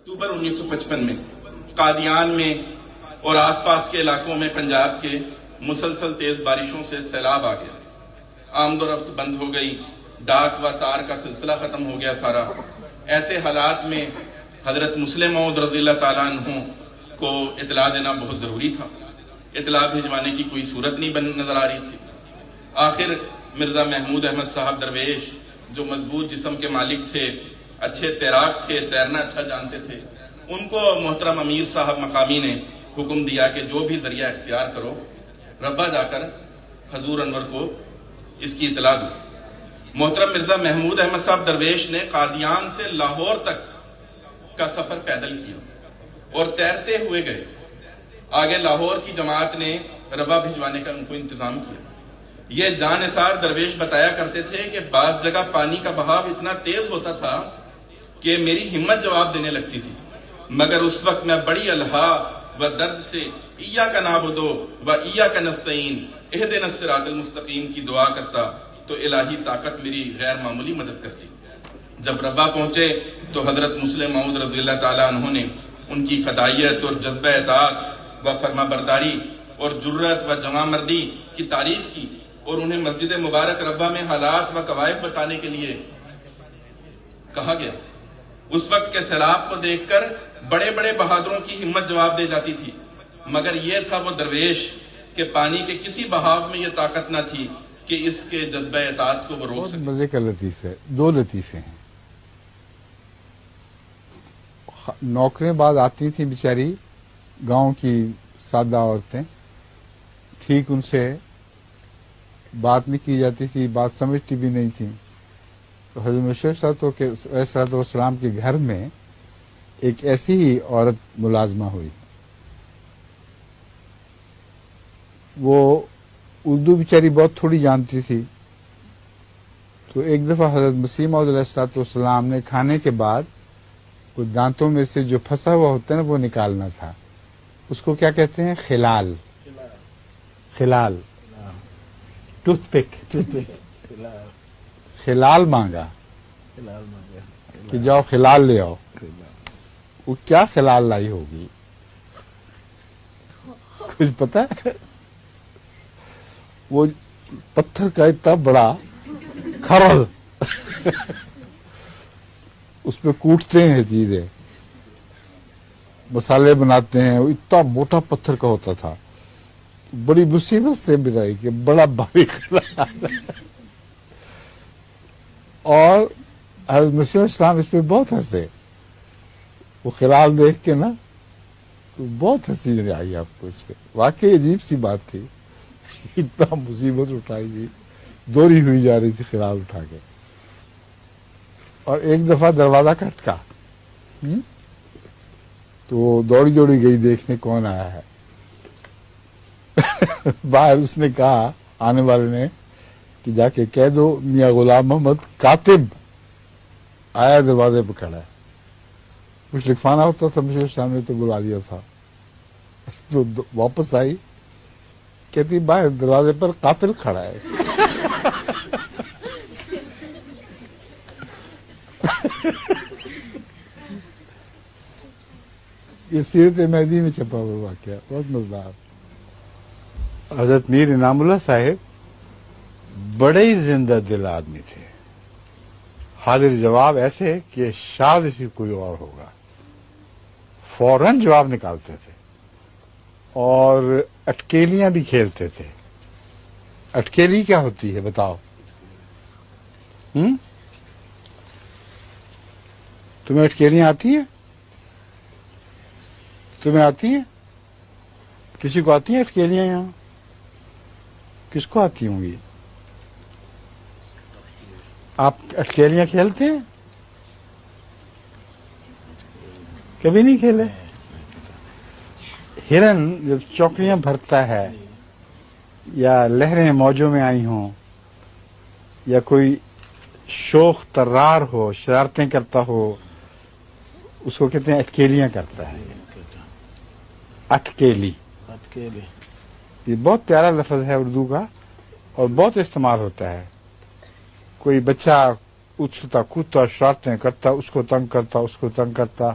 اکتوبر 1955 میں قادیان میں اور آس پاس کے علاقوں میں پنجاب کے مسلسل تیز بارشوں سے سیلاب آ گیا. آمد و رفت بند ہو گئی، ڈاک و تار کا سلسلہ ختم ہو گیا سارا. ایسے حالات میں حضرت مسلم موعود رضی اللہ تعالیٰ عنہ کو اطلاع دینا بہت ضروری تھا. اطلاع بھیجوانے کی کوئی صورت نہیں نظر آ رہی تھی. آخر مرزا محمود احمد صاحب درویش، جو مضبوط جسم کے مالک تھے، اچھے تیراک تھے، تیرنا اچھا جانتے تھے، ان کو محترم امیر صاحب مقامی نے حکم دیا کہ جو بھی ذریعہ اختیار کرو، ربا جا کر حضور انور کو اس کی اطلاع دو. محترم مرزا محمود احمد صاحب درویش نے قادیان سے لاہور تک کا سفر پیدل کیا اور تیرتے ہوئے گئے. آگے لاہور کی جماعت نے ربا بھجوانے کا ان کو انتظام کیا. یہ جان نثار درویش بتایا کرتے تھے کہ بعض جگہ پانی کا بہاؤ اتنا تیز ہوتا تھا کہ میری ہمت جواب دینے لگتی تھی، مگر اس وقت میں بڑی الہا و درد سے ایاک نعبد و ایاک نستعین اہدنا الصراط المستقیم کی دعا کرتا تو الہی طاقت میری غیر معمولی مدد کرتی. جب ربا پہنچے تو حضرت مسلم موعود رضی اللہ تعالیٰ عنہ نے ان کی فدائیت اور جذبہ اطاعت و فرما برداری اور جرأت و جواں مردی کی تعریف کی اور انہیں مسجد مبارک ربا میں حالات و قوائف بتانے کے لیے کہا گیا. اس وقت کے سیلاب کو دیکھ کر بڑے بڑے بہادروں کی ہمت جواب دے جاتی تھی، مگر یہ تھا وہ درویش کہ پانی کے کسی بہاؤ میں یہ طاقت نہ تھی کہ اس کے جذبہ اطاعت کو وہ روک سکے. مزے کا لطیفہ، دو لطیفے ہیں. نوکریں بعد آتی تھیں بیچاری گاؤں کی سادہ عورتیں، ٹھیک ان سے بات نہیں کی جاتی تھی، بات سمجھتی بھی نہیں تھی. تو حضرت مشرف صاحب والسلام کے گھر میں ایک ایسی ہی عورت ملازمہ ہوئی. وہ اردو بیچاری بہت تھوڑی جانتی تھی. تو ایک دفعہ حضرت مسیح موعود علیہ السلام نے کھانے کے بعد وہ دانتوں میں سے جو پھنسا ہوا ہوتا ہے نا وہ نکالنا تھا. اس کو کیا کہتے ہیں؟ خلال. خلال، ٹوتھ پک. خلال مانگا کہ جاؤ خلال لے آؤ. وہ کیا خلال لائی ہوگی کچھ پتا ہے؟ وہ پتھر کا اتنا بڑا کھرل اس پہ کوٹتے ہیں چیزیں، مسالے بناتے ہیں. وہ اتنا موٹا پتھر کا ہوتا تھا. بڑی مصیبت سے بنائی کہ بڑا بھاری خلال. اور حضرت مسیح اسلام اس پہ بہت ہنسے. وہ خلال دیکھ کے نا تو بہت ہنسی آئی آپ کو اس پہ. واقعی عجیب سی بات تھی. اتنا مصیبت اٹھائی گئی، دوری ہوئی جا رہی تھی خلال اٹھا کے. اور ایک دفعہ دروازہ کھٹکا تو وہ دوڑی گئی دیکھنے کون آیا ہے. باہر اس نے کہا آنے والے نے کہ جا کے کہہ دو میاں غلام محمد کاتب آیا، دروازے پہ کھڑا ہے. کچھ لکھوانا ہوتا تھا، مجھے سامنے تو بلا لیا تھا. تو واپس آئی، کہتی باہر دروازے پر قاتل کھڑا ہے. یہ سیرت مہدی میں چھپا ہوا واقعہ، بہت مزیدار. حضرت میر انعام اللہ صاحب بڑے ہی زندہ دل آدمی تھے. حاضر جواب ایسے کہ شاید اسی کوئی اور ہوگا، فوراً جواب نکالتے تھے. اور اٹکیلیاں بھی کھیلتے تھے. اٹکیلی کیا ہوتی ہے بتاؤ؟ تمہیں اٹکیلیاں آتی ہیں؟ تمہیں آتی ہیں؟ کسی کو آتی ہیں اٹکیلیاں؟ یہاں کس کو آتی ہوں گی؟ آپ اٹکیلیاں کھیلتے ہیں؟ کبھی نہیں کھیلے؟ ہرن جب چوکڑیاں بھرتا ہے یا لہریں موجوں میں آئی ہوں یا کوئی شوخ طرار ہو، شرارتیں کرتا ہو، اس کو کہتے ہیں اٹکیلیاں کرتا ہے. اٹکیلی یہ بہت پیارا لفظ ہے اردو کا اور بہت استعمال ہوتا ہے. کوئی بچہ اچھلتا کودتا شرارتیں کرتا، اس کو تنگ کرتا،